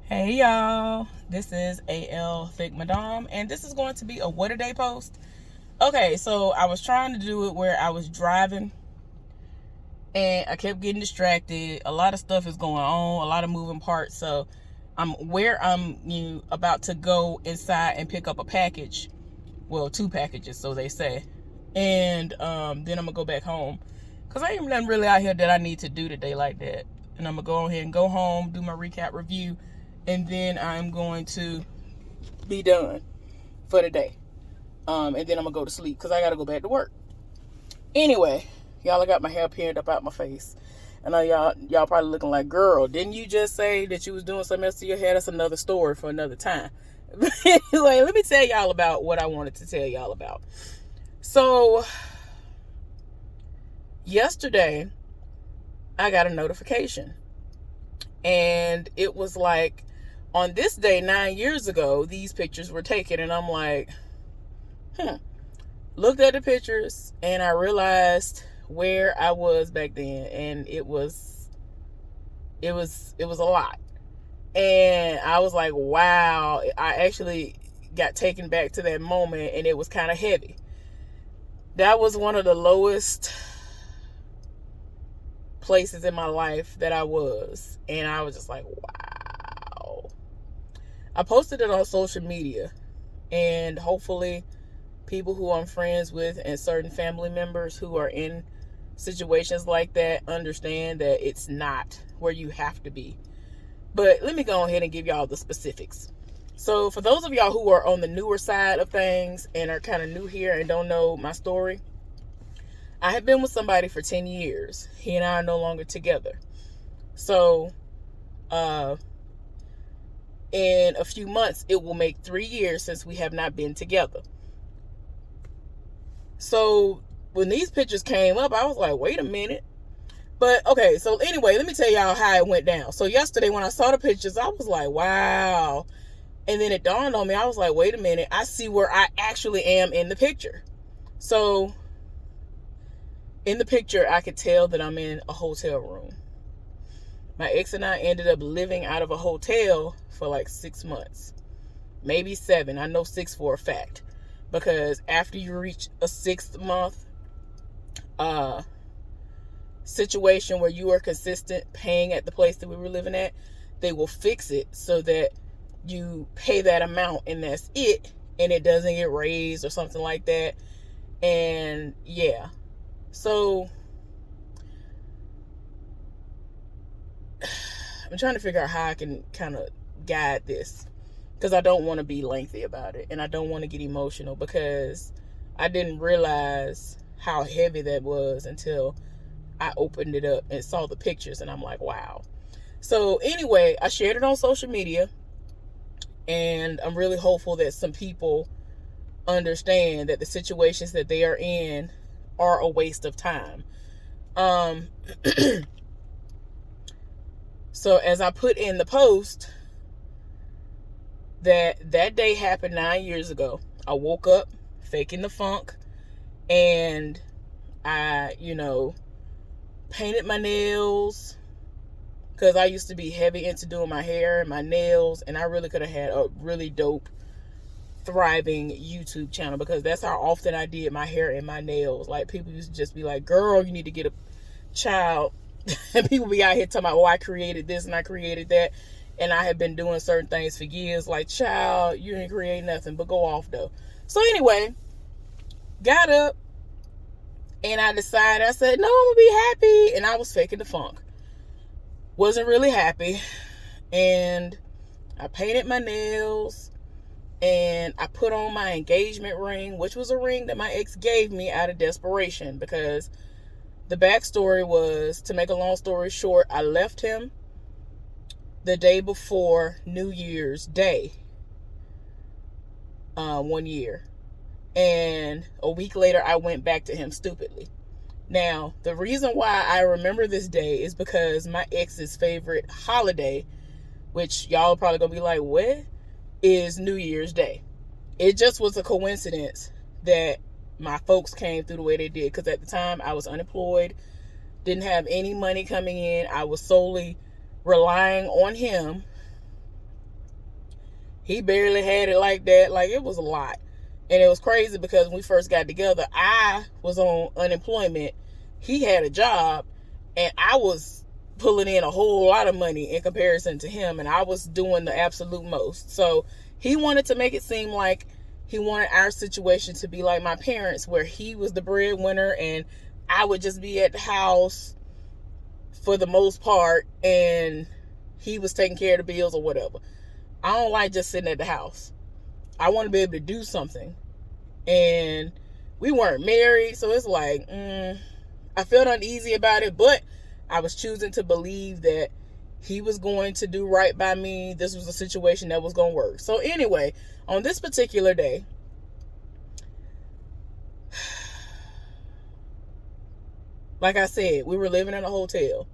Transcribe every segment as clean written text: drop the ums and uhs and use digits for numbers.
Hey y'all, this is AL Thick Madame, and this is going to be a what a day post. Okay, so I was trying to do it where I was driving and I kept getting distracted. A lot of stuff is going on, a lot of moving parts. So I'm about to go inside and pick up a package. Well, two packages, so they say. And then I'm gonna go back home. Cause I ain't nothing really out here that I need to do today like that. And I'm gonna go ahead and go home, do my recap review, and then I'm going to be done for the day. And then I'm gonna go to sleep because I gotta go back to work. Anyway, y'all, I got my hair pinned up out my face. And y'all probably looking like, girl, didn't you just say that you was doing something else to your hair? That's another story for another time. But anyway, let me tell y'all about what I wanted to tell y'all about. So yesterday I got a notification, and it was like, on this day 9 years ago these pictures were taken. And I'm like, looked at the pictures and I realized where I was back then, and it was a lot. And I was like, wow, I actually got taken back to that moment, and it was kind of heavy. That was one of the lowest places in my life that I was, and I was just like, wow. I posted it on social media, and hopefully people who I'm friends with and certain family members who are in situations like that understand that it's not where you have to be. But let me go ahead and give y'all the specifics. So for those of y'all who are on the newer side of things and are kind of new here and don't know my story, I have been with somebody for 10 years. He and I are no longer together. So in a few months, it will make 3 years since we have not been together. So when these pictures came up, I was like, wait a minute. But okay, so anyway, let me tell y'all how it went down. So yesterday when I saw the pictures, I was like, wow. And then it dawned on me, I was like, wait a minute, I see where I actually am in the picture. So in the picture, I could tell that I'm in a hotel room. My ex and I ended up living out of a hotel for like 6 months, maybe 7. I know 6 for a fact, because after you reach a 6th month situation where you are consistent paying at the place that we were living at, they will fix it so that you pay that amount and that's it, and it doesn't get raised or something like that. And yeah, so I'm trying to figure out how I can kind of guide this, because I don't want to be lengthy about it and I don't want to get emotional, because I didn't realize how heavy that was until I opened it up and saw the pictures, and I'm like, wow. So anyway, I shared it on social media, and I'm really hopeful that some people understand that the situations that they are in are a waste of time. So as I put in the post, that day happened 9 years ago. I woke up faking the funk, and I, painted my nails, because I used to be heavy into doing my hair and my nails, and I really could have had a really dope, thriving YouTube channel, because that's how often I did my hair and my nails. Like, people used to just be like, girl, you need to get a child. And people be out here talking about, oh, I created this and I created that, and I have been doing certain things for years. Like, child, you ain't create nothing, but go off though. So anyway, got up and I decided, I said, no, I'm gonna be happy. And I was faking the funk. Wasn't really happy. And I painted my nails, and I put on my engagement ring, which was a ring that my ex gave me out of desperation, because the backstory was, to make a long story short, I left him the day before New Year's Day, 1 year. And a week later, I went back to him stupidly. Now, the reason why I remember this day is because my ex's favorite holiday, which y'all probably gonna be like, what? Is New Year's Day. It just was a coincidence that my folks came through the way they did, because at the time I was unemployed, didn't have any money coming in. I was solely relying on him He barely had it like that. Like, it was a lot. And it was crazy because when we first got together, I was on unemployment. He had a job, and I was pulling in a whole lot of money in comparison to him, and I was doing the absolute most. So he wanted to make it seem like he wanted our situation to be like my parents, where he was the breadwinner and I would just be at the house for the most part, and he was taking care of the bills or whatever. I don't like just sitting at the house. I want to be able to do something. And we weren't married, so it's like, I felt uneasy about it, but I was choosing to believe that he was going to do right by me. This was a situation that was going to work. So anyway, on this particular day, like I said, we were living in a hotel.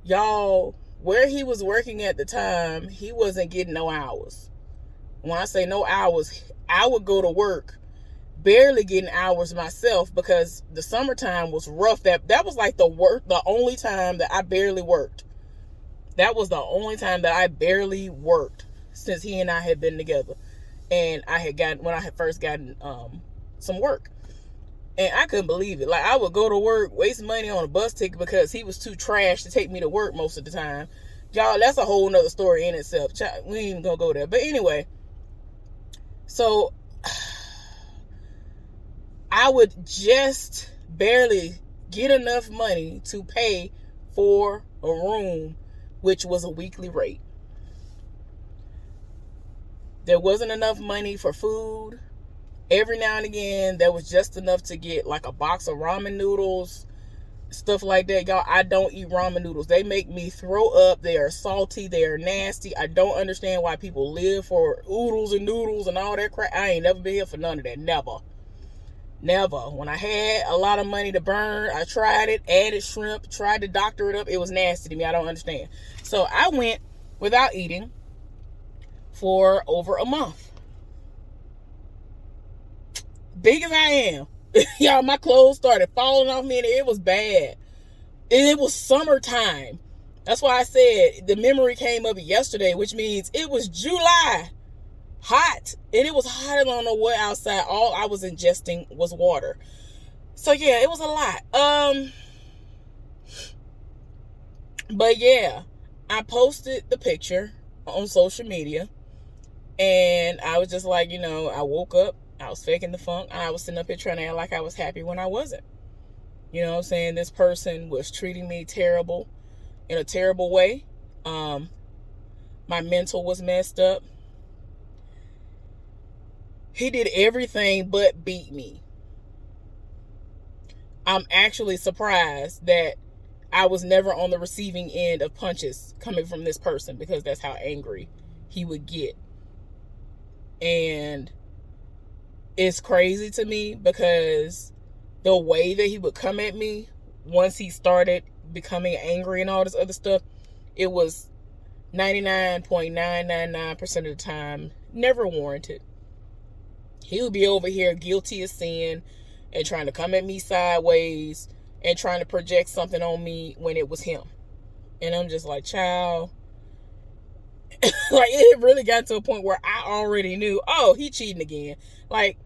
Y'all, where he was working at the time, he wasn't getting no hours. When I say no hours, I would go to work barely getting hours myself because the summertime was rough. That was like the only time that I barely worked. That was the only time that I barely worked since he and I had been together. And when I had first gotten some work. And I couldn't believe it. Like, I would go to work, waste money on a bus ticket because he was too trash to take me to work most of the time. Y'all, that's a whole nother story in itself. We ain't even gonna go there. But anyway, so I would just barely get enough money to pay for a room, which was a weekly rate. There wasn't enough money for food. Every now and again, there was just enough to get like a box of ramen noodles, stuff like that. Y'all, I don't eat ramen noodles. They make me throw up. They are salty. They are nasty. I don't understand why people live for oodles and noodles and all that crap. I ain't never been here for none of that. Never. When I had a lot of money to burn, I tried it, added shrimp, tried to doctor it up. It was nasty to me. I don't understand. So I went without eating for over a month. Big as I am, y'all, my clothes started falling off me and it was bad. And it was summertime. That's why I said the memory came up yesterday, which means it was July. Hot. And it was hot. I don't know what outside. All I was ingesting was water. So yeah, it was a lot. But yeah, I posted the picture on social media. And I was just like, I woke up. I was faking the funk. I was sitting up here trying to act like I was happy when I wasn't. You know what I'm saying? This person was treating me terrible, in a terrible way. My mental was messed up. He did everything but beat me. I'm actually surprised that I was never on the receiving end of punches coming from this person, because that's how angry he would get. And it's crazy to me because the way that he would come at me once he started becoming angry and all this other stuff, it was 99.999% of the time never warranted. He would be over here guilty of sin and trying to come at me sideways and trying to project something on me when it was him. And I'm just like, child. Like, it really got to a point where I already knew, oh, he cheating again. Like,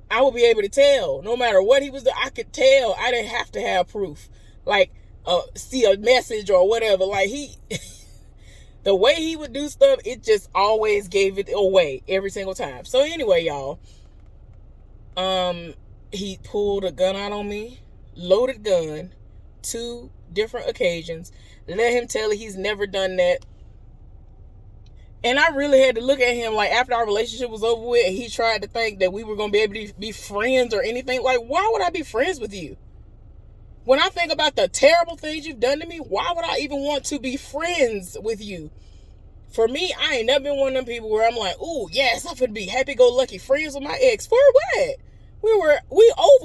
I would be able to tell. No matter what he was doing, I could tell. I didn't have to have proof. Like, see a message or whatever. Like, the way he would do stuff, it just always gave it away every single time. So anyway, y'all, he pulled a gun out on me, loaded gun, 2 different occasions. Let him tell it he's never done that. And I really had to look at him, like, after our relationship was over with and he tried to think that we were going to be able to be friends or anything. Like, why would I be friends with you? When I think about the terrible things you've done to me, why would I even want to be friends with you? For me, I ain't never been one of them people where I'm like, ooh, yes, I'm finna be happy-go-lucky friends with my ex. For what? We over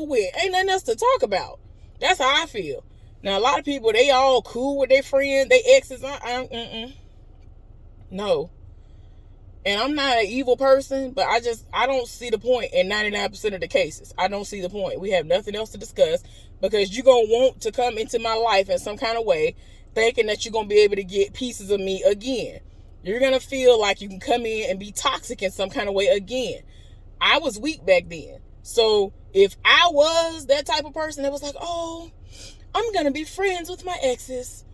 with. Ain't nothing else to talk about. That's how I feel. Now, a lot of people, they all cool with their friends, they exes. No. And I'm not an evil person, but I don't see the point in 99% of the cases. I don't see the point. We have nothing else to discuss because you're going to want to come into my life in some kind of way thinking that you're going to be able to get pieces of me again. You're going to feel like you can come in and be toxic in some kind of way again. I was weak back then. So if I was that type of person that was like, oh, I'm going to be friends with my exes,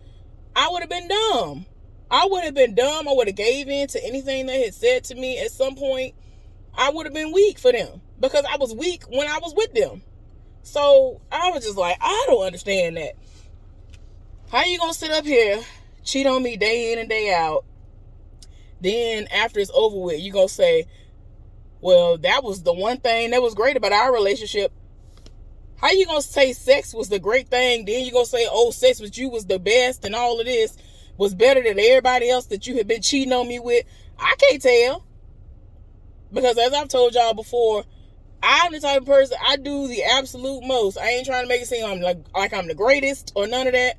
I would have been dumb. I would have gave in to anything they had said to me at some point. I would have been weak for them because I was weak when I was with them. So I was just like, I don't understand that. How you going to sit up here, cheat on me day in and day out, then after it's over with, you going to say, well, that was the one thing that was great about our relationship. How you going to say sex was the great thing, then you going to say, oh, sex with you was the best and all of this was better than everybody else that you had been cheating on me with? I can't tell. Because as I've told y'all before, I'm the type of person, I do the absolute most. I ain't trying to make it seem I'm like I'm the greatest or none of that.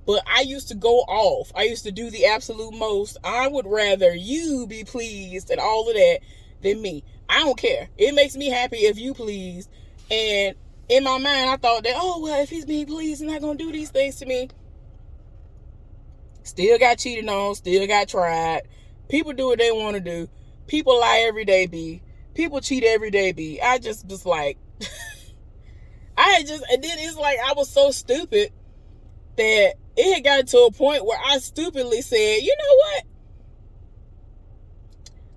But I used to go off. I used to do the absolute most. I would rather you be pleased and all of that than me. I don't care. It makes me happy if you pleased. And in my mind, I thought that, oh, well, if he's being pleased, he's not going to do these things to me. Still got cheated on. Still got tried. People do what they want to do. People lie every day, B. People cheat every day, B. I just was like, and then it's like I was so stupid that it had gotten to a point where I stupidly said, you know what?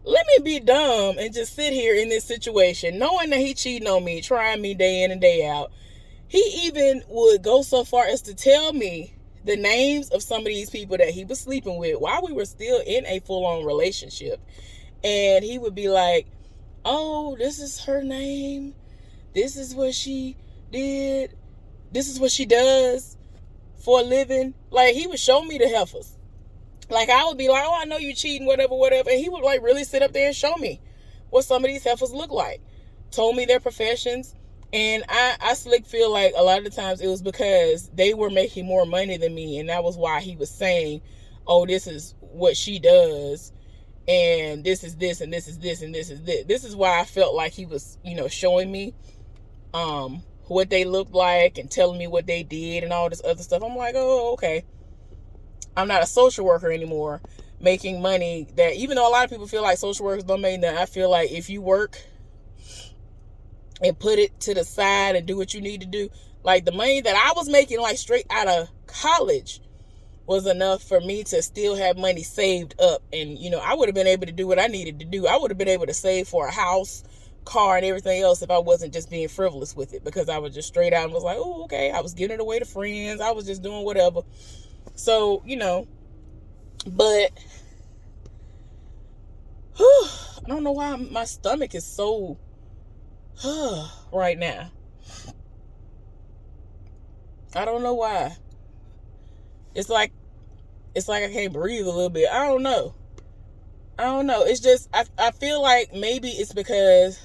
Let me be dumb and just sit here in this situation, knowing that he cheating on me, trying me day in and day out. He even would go so far as to tell me the names of some of these people that he was sleeping with while we were still in a full-on relationship. And he would be like, oh, this is her name. This is what she did. This is what she does for a living. Like, he would show me the heifers. Like, I would be like, oh, I know you cheating, whatever. And he would, like, really sit up there and show me what some of these heifers look like. Told me their professions. And I slick feel like a lot of the times it was because they were making more money than me. And that was why he was saying, oh, this is what she does. And this is this, and this is this, and this is this. This is why I felt like he was, showing me what they looked like and telling me what they did and all this other stuff. I'm like, oh, okay. I'm not a social worker anymore, making money that, even though a lot of people feel like social workers don't make that, I feel like if you work and put it to the side and do what you need to do, like the money that I was making like straight out of college was enough for me to still have money saved up. And, I would have been able to do what I needed to do. I would have been able to save for a house, car, and everything else if I wasn't just being frivolous with it, because I was just straight out and was like, oh, okay. I was giving it away to friends. I was just doing whatever. So, but I don't know why my stomach is so right now. I don't know why. It's like I can't breathe a little bit. I don't know. It's just, I feel like maybe it's because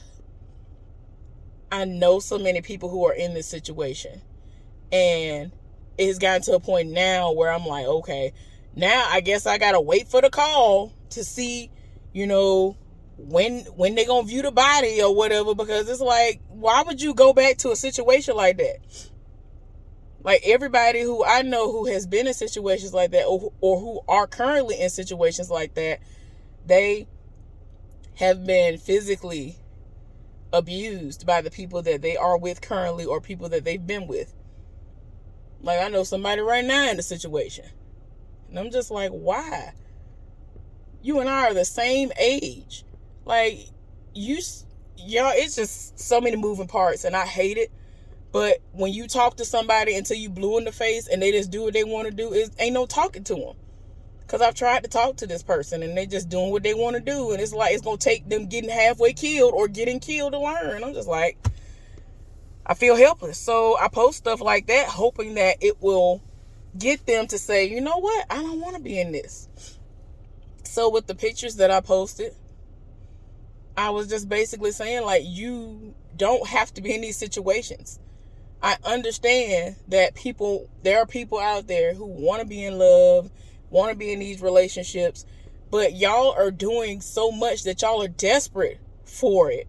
I know so many people who are in this situation. And it's gotten to a point now where I'm like, okay, now I guess I got to wait for the call to see, when they going to view the body or whatever. Because it's like, why would you go back to a situation like that? Like, everybody who I know who has been in situations like that or who are currently in situations like that, they have been physically abused by the people that they are with currently or people that they've been with. Like, I know somebody right now in the situation. And I'm just like, why? You and I are the same age. Like, y'all, it's just so many moving parts and I hate it. But when you talk to somebody until you blue in the face and they just do what they want to do, ain't no talking to them. Because I've tried to talk to this person and they just doing what they want to do. And it's like it's going to take them getting halfway killed or getting killed to learn. I'm just like, I feel helpless. So I post stuff like that, hoping that it will get them to say, you know what? I don't want to be in this. So with the pictures that I posted, I was just basically saying, like, you don't have to be in these situations. I understand that there are people out there who want to be in love, want to be in these relationships, but y'all are doing so much that y'all are desperate for it,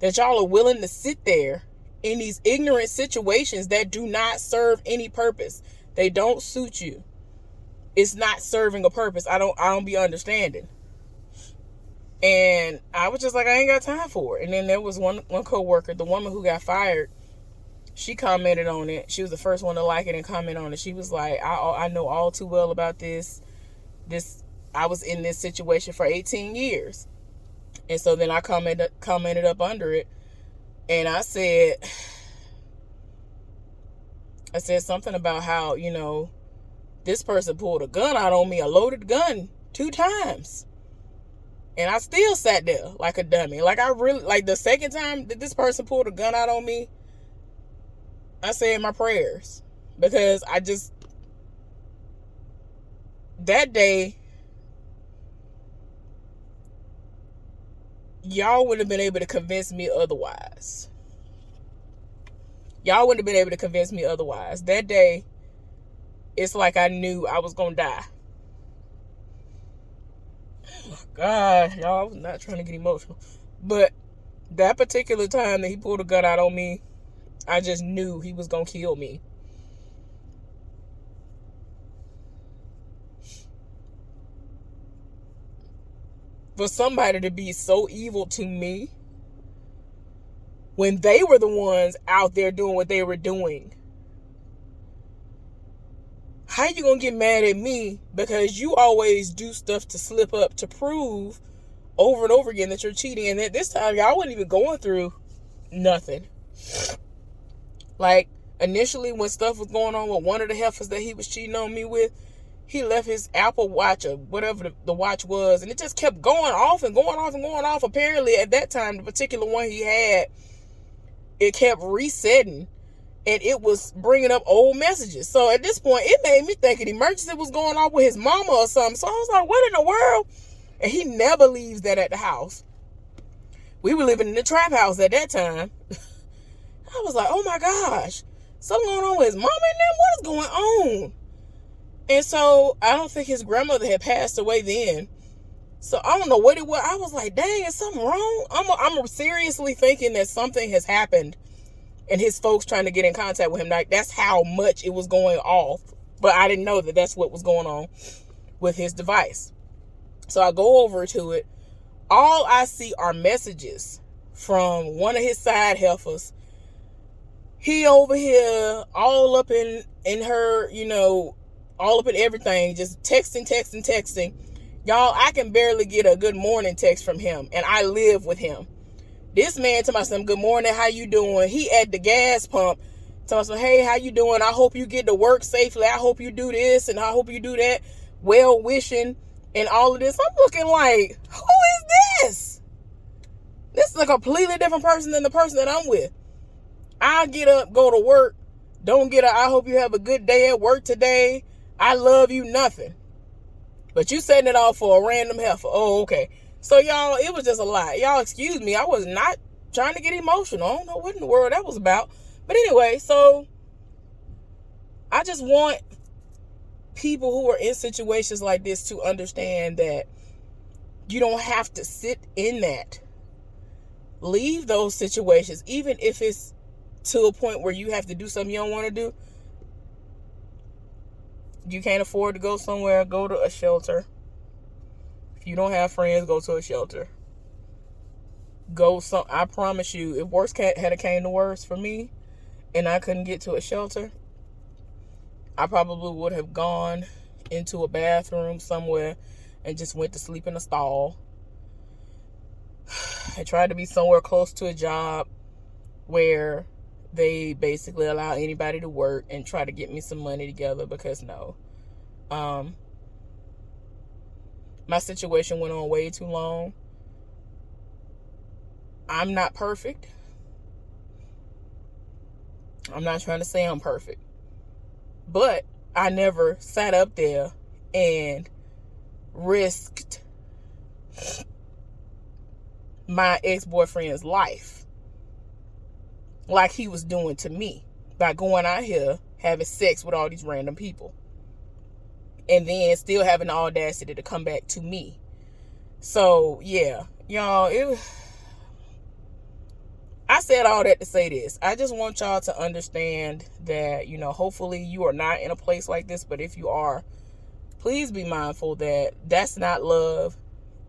that y'all are willing to sit there in these ignorant situations that do not serve any purpose. They don't suit you. it's not serving a purpose. I don't be understanding. And I was just like, I ain't got time for it. And then there was one coworker, the woman who got fired, she commented on it. She was the first one to like it and comment on it. She was like, I know all too well about this. I was in this situation for 18 years. And so then I commented up under it. And I said something about how, this person pulled a gun out on me, a loaded gun, 2 times. And I still sat there like a dummy. Like, I really, like, the second time that this person pulled a gun out on me, I said my prayers. Because that day, y'all wouldn't have been able to convince me otherwise. That day, it's like I knew I was going to die. Oh my God, y'all, I was not trying to get emotional. But that particular time that he pulled a gun out on me, I just knew he was going to kill me. For somebody to be so evil to me when they were the ones out there doing what they were doing. How you gonna get mad at me because you always do stuff to slip up to prove over and over again that you're cheating? And at this time, y'all wasn't even going through nothing. Like, initially when stuff was going on with one of the heifers that he was cheating on me with, he left his Apple Watch or whatever the watch was, and it just kept going off and going off and going off. Apparently at that time, the particular one he had, it kept resetting. And it was bringing up old messages. So at this point, it made me think an emergency was going on with his mama or something. So I was like, what in the world? And he never leaves that at the house. We were living in the trap house at that time. I was like, oh my gosh. Something going on with his mama and them? What is going on? And so I don't think his grandmother had passed away then. So I don't know what it was. I was like, dang, is something wrong? I'm seriously thinking that something has happened. And his folks trying to get in contact with him. Like, that's how much it was going off. But I didn't know that that's what was going on with his device. So I go over to it. All I see are messages from one of his side heifers. He over here, all up in her, all up in everything. Just texting. Y'all, I can barely get a good morning text from him. And I live with him. This man told me some good morning, how you doing? He at the gas pump. Told me some, hey, how you doing? I hope you get to work safely. I hope you do this and I hope you do that. Well wishing and all of this. I'm looking like, who is this? This is a completely different person than the person that I'm with. I get up, go to work. Don't get I hope you have a good day at work today. I love you, nothing. But you setting it off for a random heifer. Oh, okay. So, y'all, it was just a lot. Y'all, excuse me. I was not trying to get emotional. I don't know what in the world that was about. But anyway, so I just want people who are in situations like this to understand that you don't have to sit in that. Leave those situations, even if it's to a point where you have to do something you don't want to do. You can't afford to go somewhere, go to a shelter. If you don't have friends, go to a shelter. I promise you, if worse had came to worse for me and I couldn't get to a shelter, I probably would have gone into a bathroom somewhere and just went to sleep in a stall. I tried to be somewhere close to a job where they basically allow anybody to work and try to get me some money together because no. My situation went on way too long. I'm not perfect. I'm not trying to say I'm perfect. But I never sat up there and risked my ex-boyfriend's life like he was doing to me by going out here having sex with all these random people. And then still having the audacity to come back to me. So, yeah. Y'all, I said all that to say this. I just want y'all to understand that, hopefully you are not in a place like this. But if you are, please be mindful that that's not love.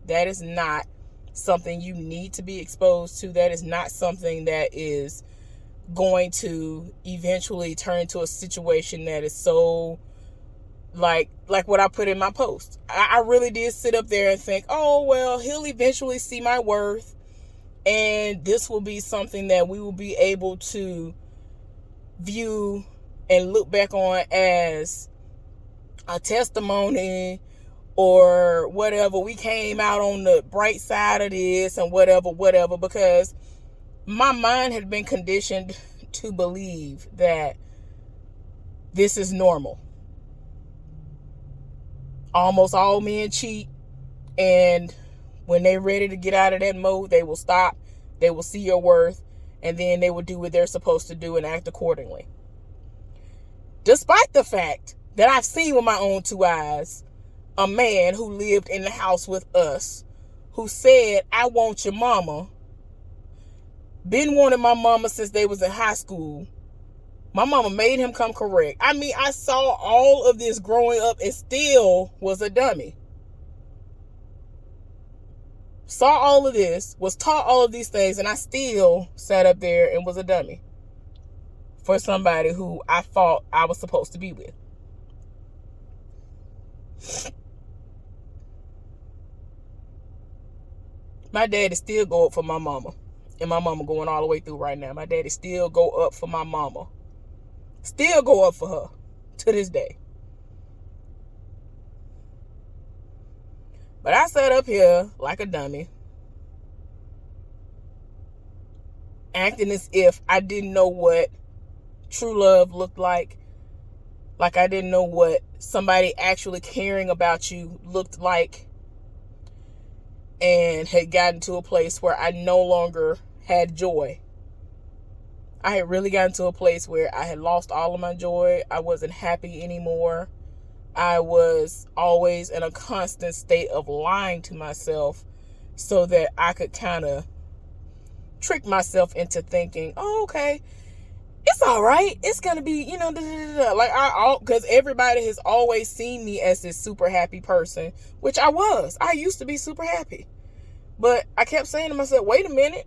That is not something you need to be exposed to. That is not something that is going to eventually turn into a situation that is so like what I put in my post. I really did sit up there and think, oh, well, he'll eventually see my worth, and this will be something that we will be able to view and look back on as a testimony or whatever. We came out on the bright side of this and whatever, because my mind had been conditioned to believe that this is normal. Almost all men cheat, and when they're ready to get out of that mode, they will stop, they will see your worth, and then they will do what they're supposed to do and act accordingly. Despite the fact that I've seen with my own two eyes a man who lived in the house with us who said, I want your mama, been wanting my mama since they was in high school. My mama made him come correct. I mean, I saw all of this growing up and still was a dummy. Saw all of this, was taught all of these things, and I still sat up there and was a dummy for somebody who I thought I was supposed to be with. My daddy still go up for my mama. And my mama going all the way through right now. My daddy still go up for my mama. Still go up for her to this day. But I sat up here like a dummy, acting as if I didn't know what true love looked like I didn't know what somebody actually caring about you looked like, and had gotten to a place where I no longer had joy. I had really gotten to a place where I had lost all of my joy. I wasn't happy anymore. I was always in a constant state of lying to myself so that I could kind of trick myself into thinking, oh, okay, it's all right. It's going to be, like because everybody has always seen me as this super happy person, which I was. I used to be super happy. But I kept saying to myself, wait a minute,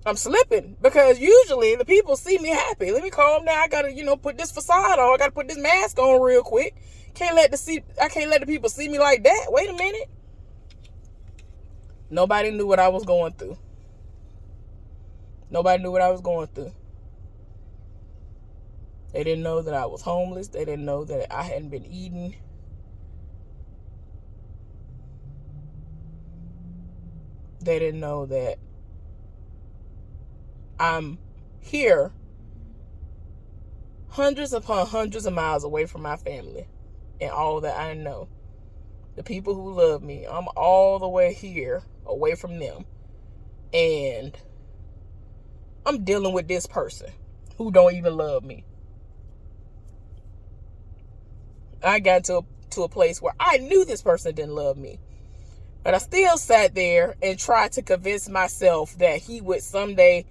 I'm slipping, because usually the people see me happy. Let me calm down. I got to, put this facade on. I got to put this mask on real quick. I can't let the people see me like that. Wait a minute. Nobody knew what I was going through. Nobody knew what I was going through. They didn't know that I was homeless. They didn't know that I hadn't been eating. They didn't know that I'm here hundreds upon hundreds of miles away from my family and all that I know. The people who love me, I'm all the way here away from them. And I'm dealing with this person who don't even love me. I got to a place where I knew this person didn't love me. But I still sat there and tried to convince myself that he would someday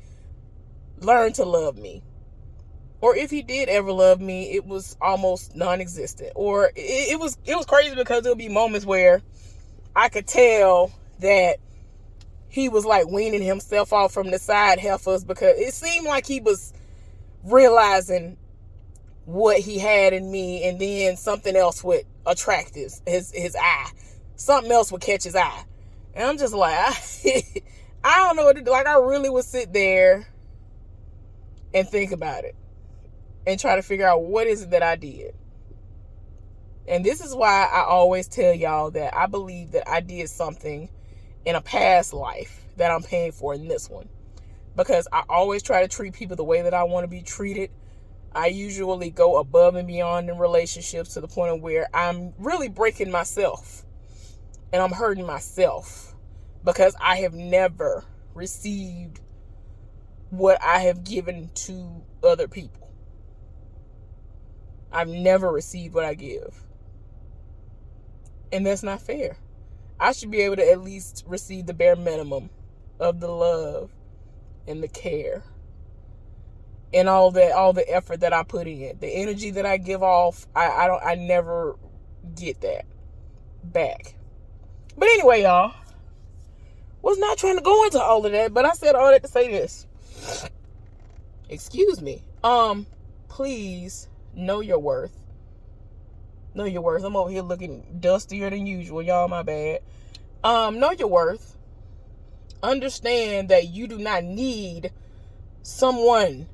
learn to love me. Or if he did ever love me, it was almost non-existent. Or it was crazy, because there'll be moments where I could tell that he was like weaning himself off from the side heifers, because it seemed like he was realizing what he had in me, and then something else would attract his eye. Something else would catch his eye. And I'm just like, I don't know what to do. Like, I really would sit there and think about it and try to figure out what is it that I did. And this is why I always tell y'all that I believe that I did something in a past life that I'm paying for in this one. Because I always try to treat people the way that I want to be treated. I usually go above and beyond in relationships to the point of where I'm really breaking myself. And I'm hurting myself because I have never received what I have given to other people. I've never received what I give. And that's not fair. I should be able to at least receive the bare minimum of the love and the care and all the effort that I put in. The energy that I give off, I never get that. back. But anyway, y'all, was not trying to go into all of that, but I said all that to say this. Excuse me. Please know your worth. Know your worth. I'm over here looking dustier than usual. Y'all, my bad. Know your worth. Understand that you do not need someone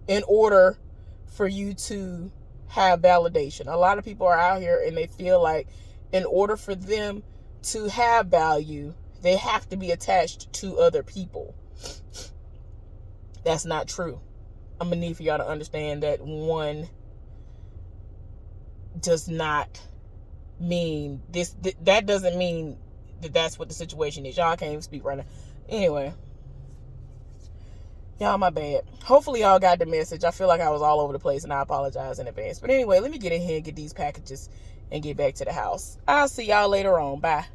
in order for you to have validation. A lot of people are out here and they feel like in order for them to have value, they have to be attached to other people. That's not true. I'm gonna need for y'all to understand that one does not mean this. That doesn't mean that that's what the situation is. Y'all can't even speak right now. Anyway, y'all, my bad. Hopefully y'all got the message. I feel like I was all over the place and I apologize in advance. But anyway, let me get in here and get these packages and get back to the house. I'll see y'all later on. Bye.